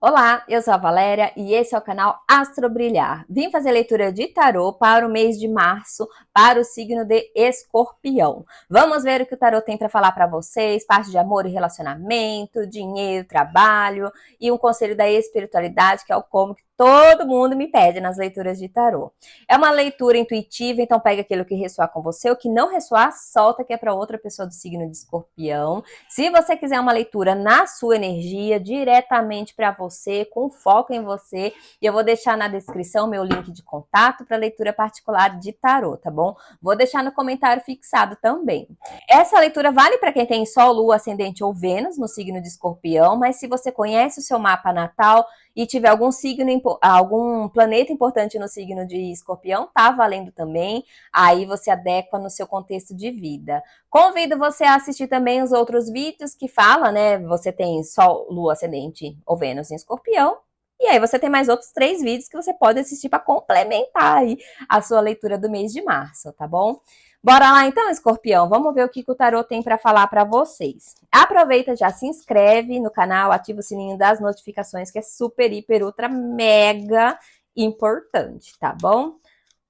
Olá, eu sou a Valéria e esse é o canal Astro Brilhar. Vim fazer leitura de tarô para o mês de março, para o signo de Escorpião. Vamos ver o que o tarô tem para falar para vocês, parte de amor e relacionamento, dinheiro, trabalho e um conselho da espiritualidade, que é o como que todo mundo me pede nas leituras de tarô. É uma leitura intuitiva, então pega aquilo que ressoar com você, o que não ressoar, solta que é para outra pessoa do signo de Escorpião. Se você quiser uma leitura na sua energia, diretamente para você, com foco em você, e eu vou deixar na descrição meu link de contato para leitura particular de tarô, tá bom? Vou deixar no comentário fixado também. Essa leitura vale para quem tem Sol, Lua, Ascendente ou Vênus no signo de Escorpião, mas se você conhece o seu mapa natal e tiver algum signo, algum planeta importante no signo de Escorpião, tá valendo também. Aí você adequa no seu contexto de vida. Convido você a assistir também os outros vídeos que fala, né? Você tem Sol, Lua, Ascendente ou Vênus em Escorpião. E aí você tem mais outros 3 vídeos que você pode assistir para complementar aí a sua leitura do mês de março, tá bom? Bora lá então, Escorpião. Vamos ver o que o tarô tem para falar para vocês. Aproveita, já se inscreve no canal, ativa o sininho das notificações, que é super, hiper, ultra, mega importante, tá bom?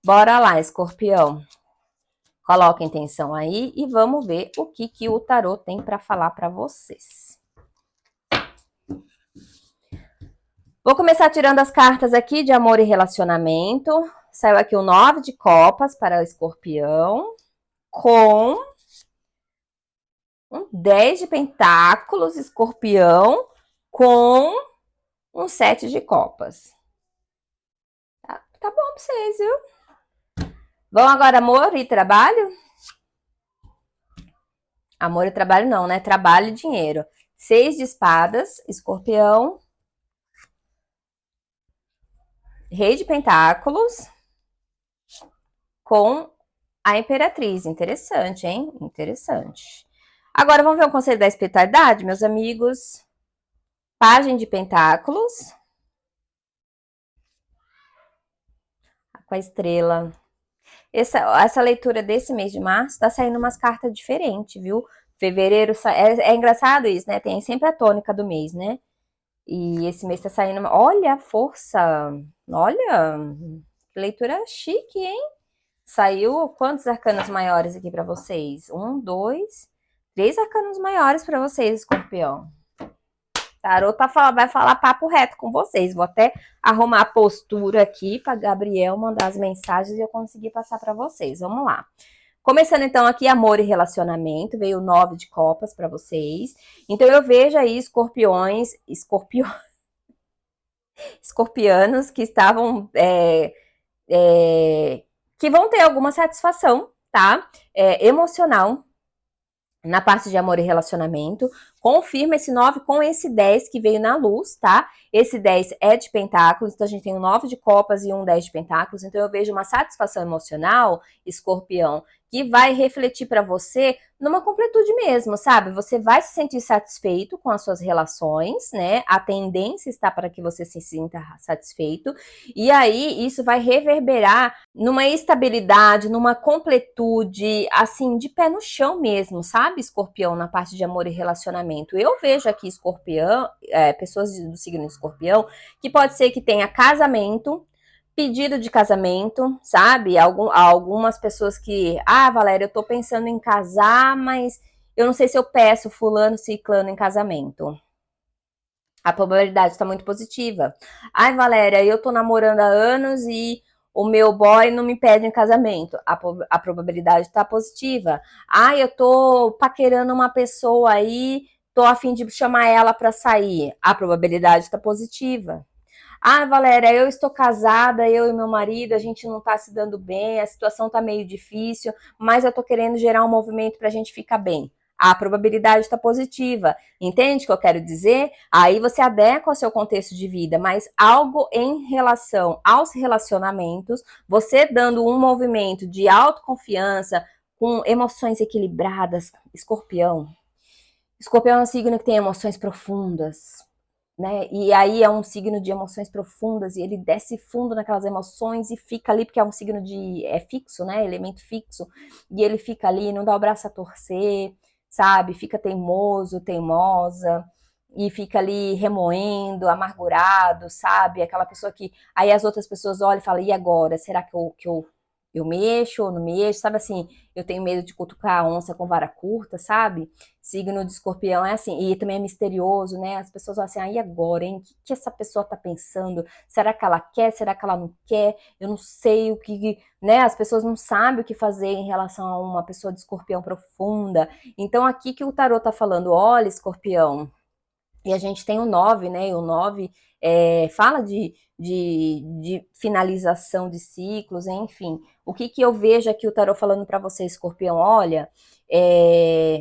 Bora lá, Escorpião. Coloca a intenção aí e vamos ver o que o tarô tem para falar para vocês. Vou começar tirando as cartas aqui de amor e relacionamento. Saiu aqui o 9 de copas para o Escorpião, com um 10 de pentáculos, Escorpião, com um 7 de copas. Tá bom pra vocês, viu? Vamos agora, amor e trabalho? Amor e trabalho não, né? Trabalho e dinheiro. 6 de espadas, Escorpião. Rei de pentáculos com a imperatriz. Interessante, hein? Interessante. Agora vamos ver o conselho da espiritualidade, meus amigos. Pagem de pentáculos. Com a estrela. Essa leitura desse mês de março tá saindo umas cartas diferentes, viu? Fevereiro, é engraçado isso, né? Tem sempre a tônica do mês, né? E esse mês tá saindo, olha a força, olha, que leitura chique, hein? Saiu quantos arcanos maiores aqui para vocês? 1, 2, 3 arcanos maiores para vocês, Escorpião. Tarô vai falar papo reto com vocês. Vou até arrumar a postura aqui para Gabriel mandar as mensagens e eu conseguir passar para vocês. Vamos lá. Começando então aqui amor e relacionamento, veio 9 de copas para vocês. Então eu vejo aí escorpianos que estavam que vão ter alguma satisfação, tá? Emocional na parte de amor e relacionamento. Confirma esse 9 com esse 10 que veio na luz, tá? Esse 10 é de pentáculos, então a gente tem um 9 de copas e um 10 de pentáculos, então eu vejo uma satisfação emocional, Escorpião, que vai refletir para você numa completude mesmo, sabe? Você vai se sentir satisfeito com as suas relações, né? A tendência está para que você se sinta satisfeito, e aí isso vai reverberar numa estabilidade, numa completude, assim, de pé no chão mesmo, sabe, Escorpião, na parte de amor e relacionamento. Eu vejo aqui Escorpião, pessoas do signo de Escorpião, que pode ser que tenha casamento, pedido de casamento, sabe? Algumas pessoas que, Valéria, eu tô pensando em casar, mas eu não sei se eu peço fulano, ciclano em casamento. A probabilidade está muito positiva. Valéria, eu tô namorando há anos e o meu boy não me pede em casamento. A probabilidade está positiva. Eu tô paquerando uma pessoa aí, tô a fim de chamar ela para sair. A probabilidade está positiva. Valéria, eu estou casada, eu e meu marido, a gente não tá se dando bem, a situação tá meio difícil, mas eu tô querendo gerar um movimento pra gente ficar bem. A probabilidade está positiva. Entende o que eu quero dizer? Aí você adequa ao seu contexto de vida, mas algo em relação aos relacionamentos, você dando um movimento de autoconfiança, com emoções equilibradas, Escorpião. Escorpião é um signo que tem emoções profundas, né? E aí é um signo de emoções profundas e ele desce fundo naquelas emoções e fica ali porque é um signo de fixo, né? Elemento fixo. E ele fica ali, não dá o braço a torcer, sabe? Fica teimoso, teimosa. e fica ali remoendo, amargurado, sabe? Aquela pessoa que aí as outras pessoas olham e falam, e agora? Será que eu mexo ou não mexo? Sabe assim, eu tenho medo de cutucar a onça com vara curta, sabe? Signo de escorpião é assim, e também é misterioso, né? As pessoas falam assim, ah, e agora, hein? O que essa pessoa tá pensando? Será que ela quer? Será que ela não quer? Eu não sei o que, né? As pessoas não sabem o que fazer em relação a uma pessoa de escorpião profunda. Então, aqui que o tarô tá falando, olha, escorpião, e a gente tem o 9, né? E o 9 fala de finalização de ciclos, enfim. O que eu vejo aqui o tarô falando para você, escorpião? Olha,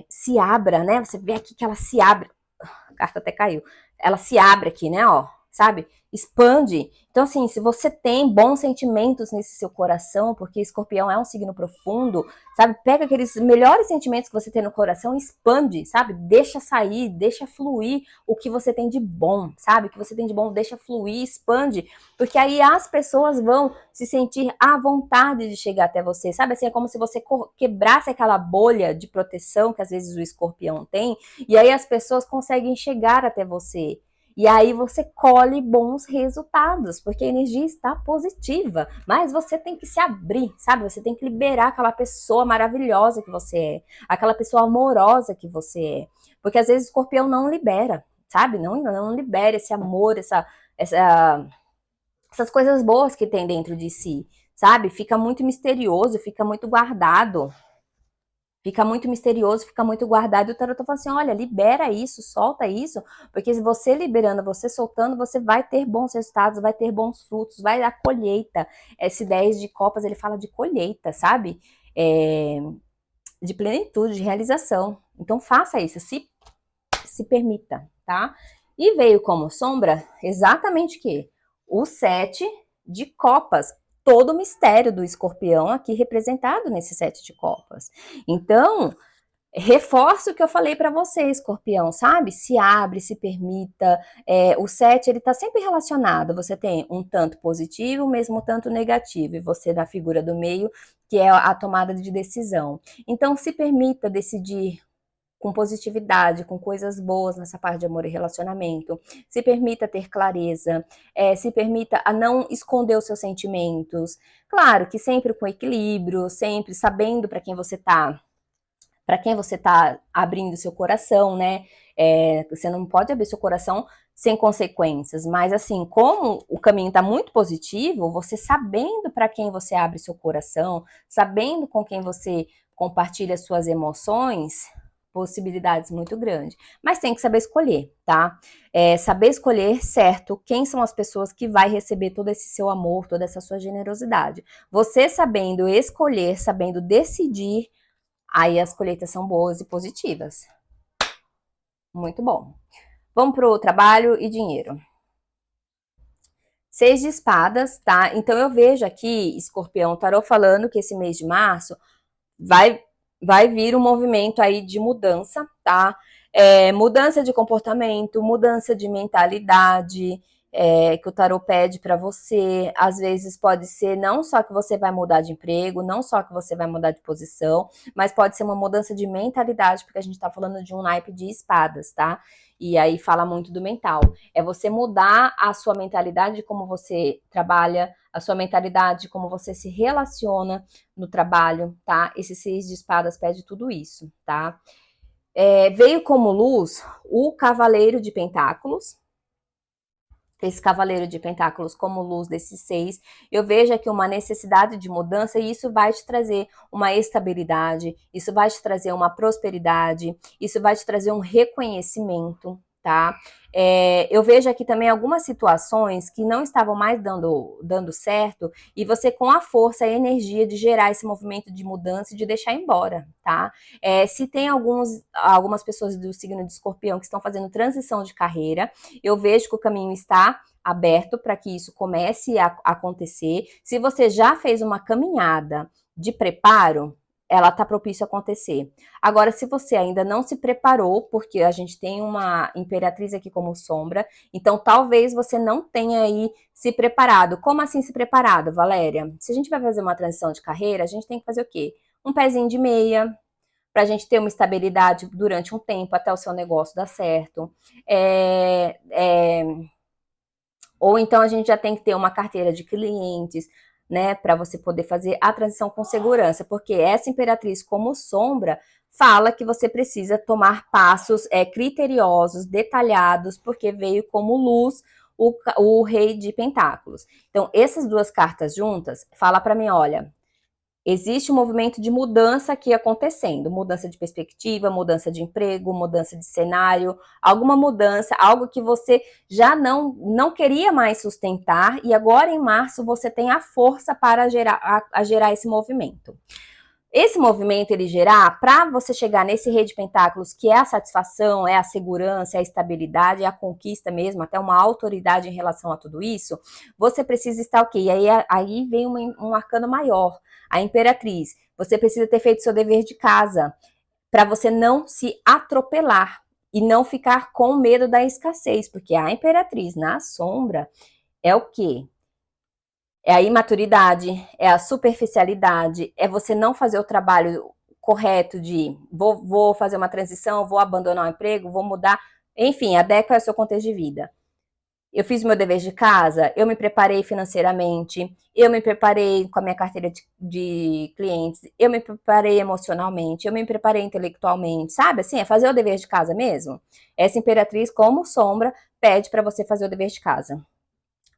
se abra, né? Você vê aqui que ela se abre. A carta até caiu. Ela se abre aqui, né? Ó, sabe? Expande. Então, assim, se você tem bons sentimentos nesse seu coração, porque escorpião é um signo profundo, sabe? Pega aqueles melhores sentimentos que você tem no coração e expande, sabe? Deixa sair, deixa fluir o que você tem de bom, sabe? O que você tem de bom, deixa fluir, expande, porque aí as pessoas vão se sentir à vontade de chegar até você, sabe? Assim, é como se você quebrasse aquela bolha de proteção que às vezes o escorpião tem, e aí as pessoas conseguem chegar até você. E aí você colhe bons resultados, porque a energia está positiva. Mas você tem que se abrir, sabe? Você tem que liberar aquela pessoa maravilhosa que você é, aquela pessoa amorosa que você é. Porque às vezes o escorpião não libera, sabe? Não libera esse amor, essas coisas boas que tem dentro de si, sabe? Fica muito misterioso, fica muito guardado. Fica muito misterioso, fica muito guardado. E o tarot tá falando assim, olha, libera isso, solta isso, porque se você liberando, você soltando, você vai ter bons resultados, vai ter bons frutos, vai dar colheita. Esse 10 de copas, ele fala de colheita, sabe? De plenitude, de realização. Então faça isso, se permita, tá? E veio como sombra exatamente o quê? O 7 de copas. Todo o mistério do escorpião aqui representado nesse 7 de copas. Então, reforço o que eu falei para você, escorpião, sabe? Se abre, se permita. O 7, ele tá sempre relacionado. Você tem um tanto positivo, mesmo tanto negativo. E você na figura do meio, que é a tomada de decisão. Então, se permita decidir com positividade, com coisas boas nessa parte de amor e relacionamento. Se permita ter clareza, se permita a não esconder os seus sentimentos. Claro que sempre com equilíbrio, sempre sabendo para quem você tá abrindo seu coração, né? Você não pode abrir seu coração sem consequências, mas assim, como o caminho está muito positivo, você sabendo para quem você abre seu coração, sabendo com quem você compartilha suas emoções, possibilidades muito grandes. Mas tem que saber escolher, tá? Saber escolher certo quem são as pessoas que vai receber todo esse seu amor, toda essa sua generosidade. Você sabendo escolher, sabendo decidir, aí as colheitas são boas e positivas. Muito bom. Vamos pro trabalho e dinheiro. 6 de espadas, tá? Então eu vejo aqui, escorpião, tarô falando que esse mês de março vai vir um movimento aí de mudança, tá? Mudança de comportamento, mudança de mentalidade, que o tarô pede para você. Às vezes pode ser não só que você vai mudar de emprego, não só que você vai mudar de posição, mas pode ser uma mudança de mentalidade, porque a gente tá falando de um naipe de espadas, tá? E aí fala muito do mental. É você mudar a sua mentalidade de como você trabalha, a sua mentalidade de como você se relaciona no trabalho, tá? Esse 6 de espadas pede tudo isso, tá? Veio como luz o Cavaleiro de Pentáculos. Esse Cavaleiro de Pentáculos como luz desses 6, eu vejo aqui uma necessidade de mudança e isso vai te trazer uma estabilidade, isso vai te trazer uma prosperidade, isso vai te trazer um reconhecimento, tá? Eu vejo aqui também algumas situações que não estavam mais dando certo e você com a força e a energia de gerar esse movimento de mudança e de deixar embora, tá? Se tem algumas pessoas do signo de escorpião que estão fazendo transição de carreira, eu vejo que o caminho está aberto para que isso comece a acontecer. Se você já fez uma caminhada de preparo, ela está propício a acontecer. Agora, se você ainda não se preparou, porque a gente tem uma imperatriz aqui como sombra, então talvez você não tenha aí se preparado. Como assim se preparado, Valéria? Se a gente vai fazer uma transição de carreira, a gente tem que fazer o quê? Um pezinho de meia, para a gente ter uma estabilidade durante um tempo até o seu negócio dar certo. Ou então a gente já tem que ter uma carteira de clientes, né, para você poder fazer a transição com segurança, porque essa imperatriz como sombra fala que você precisa tomar passos criteriosos, detalhados, porque veio como luz o rei de pentáculos. Então, essas duas cartas juntas, fala para mim, olha, existe um movimento de mudança aqui acontecendo, mudança de perspectiva, mudança de emprego, mudança de cenário, alguma mudança, algo que você já não queria mais sustentar e agora em março você tem a força para gerar esse movimento. Esse movimento ele gerar, para você chegar nesse rei de pentáculos, que é a satisfação, é a segurança, é a estabilidade, é a conquista mesmo, até uma autoridade em relação a tudo isso, você precisa estar ok. E aí vem um arcano maior, a imperatriz. Você precisa ter feito seu dever de casa, para você não se atropelar e não ficar com medo da escassez, porque a imperatriz na sombra é o quê? É a imaturidade, é a superficialidade, é você não fazer o trabalho correto de vou fazer uma transição, vou abandonar o emprego, vou mudar, enfim, adequa ao seu contexto de vida. Eu fiz o meu dever de casa, eu me preparei financeiramente, eu me preparei com a minha carteira de clientes, eu me preparei emocionalmente, eu me preparei intelectualmente, sabe? Assim, é fazer o dever de casa mesmo. Essa imperatriz, como sombra, pede para você fazer o dever de casa.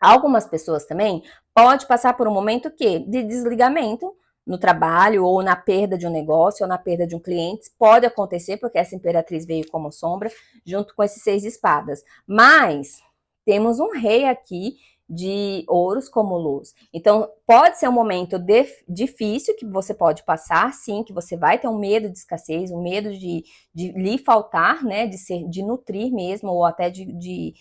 Algumas pessoas também pode passar por um momento de desligamento no trabalho ou na perda de um negócio ou na perda de um cliente, pode acontecer porque essa imperatriz veio como sombra junto com esses 6 espadas. Mas temos um rei aqui de ouros como luz. Então, pode ser um momento difícil que você pode passar, sim, que você vai ter um medo de escassez, um medo de lhe faltar, né, de nutrir mesmo, ou até de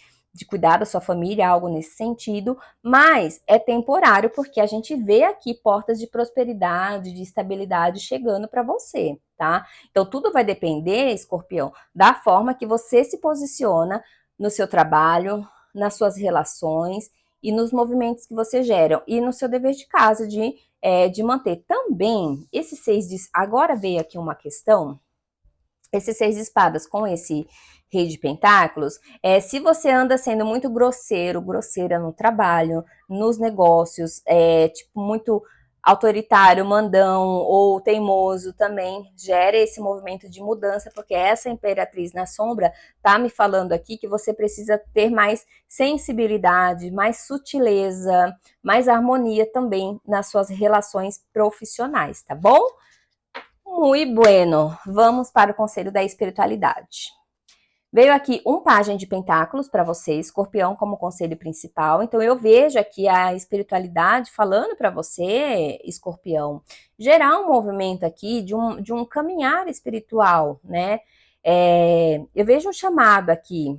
cuidar da sua família, algo nesse sentido, mas é temporário porque a gente vê aqui portas de prosperidade, de estabilidade chegando para você, tá? Então tudo vai depender, Escorpião, da forma que você se posiciona no seu trabalho, nas suas relações e nos movimentos que você gera e no seu dever de casa de manter. Também, agora veio aqui uma questão, esses 6 espadas com esse rei de pentáculos, se você anda sendo muito grosseiro, grosseira no trabalho, nos negócios, tipo, muito autoritário, mandão ou teimoso, também gera esse movimento de mudança, porque essa imperatriz na sombra tá me falando aqui que você precisa ter mais sensibilidade, mais sutileza, mais harmonia também nas suas relações profissionais, tá bom? Muito bueno. Vamos para o conselho da espiritualidade. Veio aqui um pajem de pentáculos para você, Escorpião, como conselho principal. Então eu vejo aqui a espiritualidade falando para você, Escorpião, gerar um movimento aqui de um caminhar espiritual, né? Eu vejo um chamado aqui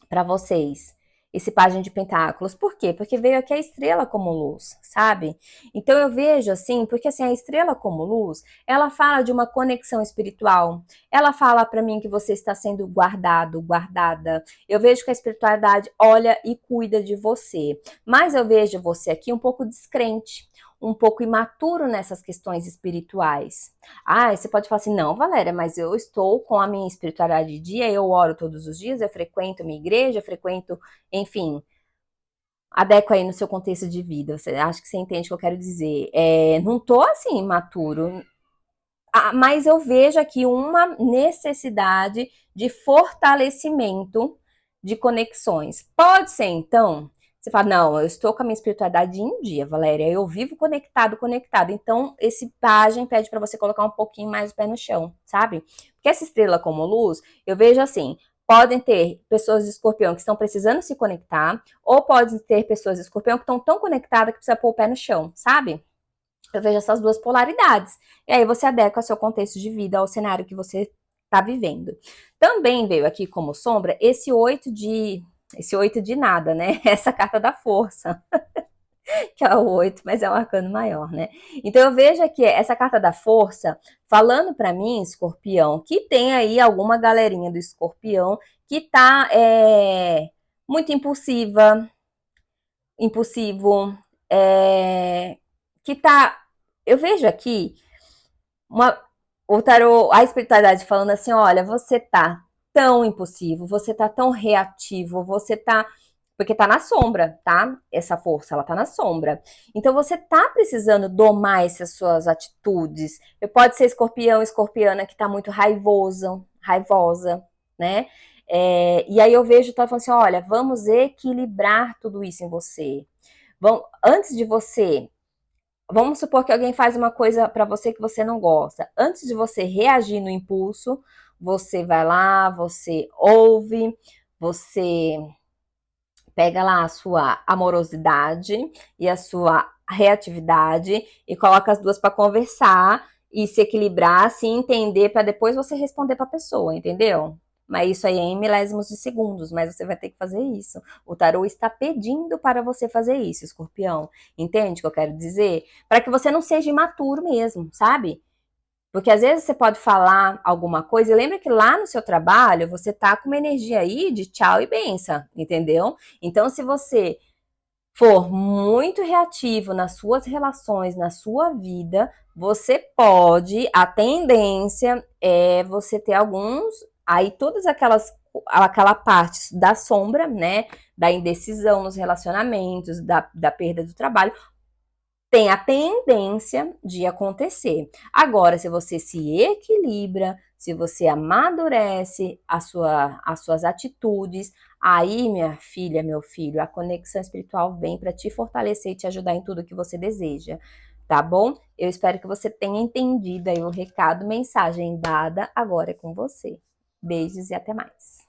para vocês, esse pajem de pentáculos. Por quê? Porque veio aqui a estrela como luz, sabe? Então eu vejo assim, porque assim, a estrela como luz, ela fala de uma conexão espiritual. Ela fala para mim que você está sendo guardado, guardada. Eu vejo que a espiritualidade olha e cuida de você. Mas eu vejo você aqui um pouco descrente, um pouco imaturo nessas questões espirituais. Ah, você pode falar assim, não, Valéria, mas eu estou com a minha espiritualidade de dia, eu oro todos os dias, eu frequento minha igreja, eu frequento, enfim, adequa aí no seu contexto de vida. Você acha que você entende o que eu quero dizer? Não tô assim, imaturo, mas eu vejo aqui uma necessidade de fortalecimento de conexões. Pode ser, então, você fala, não, eu estou com a minha espiritualidade em dia, Valéria, eu vivo conectado. Então, esse pajem pede para você colocar um pouquinho mais o pé no chão, sabe? Porque essa estrela como luz, eu vejo assim, podem ter pessoas de escorpião que estão precisando se conectar, ou podem ter pessoas de escorpião que estão tão conectadas que precisa pôr o pé no chão, sabe? Eu vejo essas duas polaridades. E aí você adequa ao seu contexto de vida, ao cenário que você está vivendo. Também veio aqui como sombra esse 8 de nada, né? Essa carta da força, que é o 8, mas é um arcano maior, né? Então eu vejo aqui essa carta da força falando para mim, Escorpião, que tem aí alguma galerinha do Escorpião que tá muito impulsivo, que tá. Eu vejo aqui uma, o tarô, a espiritualidade falando assim, olha, você tá tão impulsivo, você tá tão reativo, você tá porque tá na sombra, tá? Essa força, ela tá na sombra. Então você tá precisando domar essas suas atitudes. Pode ser escorpião, escorpiana que tá muito raivosa, né? E aí eu vejo, tá falando assim, olha, vamos equilibrar tudo isso em você. Antes de você, vamos supor que alguém faz uma coisa para você que você não gosta. Antes de você reagir no impulso, você vai lá, você ouve, você pega lá a sua amorosidade e a sua reatividade e coloca as duas para conversar e se equilibrar, se entender para depois você responder para a pessoa, entendeu? Mas isso aí é em milésimos de segundos, mas você vai ter que fazer isso. O tarô está pedindo para você fazer isso, escorpião. Entende o que eu quero dizer? Para que você não seja imaturo mesmo, sabe? Porque às vezes você pode falar alguma coisa e lembra que lá no seu trabalho você tá com uma energia aí de tchau e benção, entendeu? Então, se você for muito reativo nas suas relações, na sua vida, você pode, a tendência é você ter alguns, aí todas aquela parte da sombra, né, da indecisão nos relacionamentos, da perda do trabalho, tem a tendência de acontecer. Agora, se você se equilibra, se você amadurece as suas atitudes, aí, minha filha, meu filho, a conexão espiritual vem para te fortalecer e te ajudar em tudo que você deseja, tá bom? Eu espero que você tenha entendido aí o recado, mensagem dada, agora é com você. Beijos e até mais.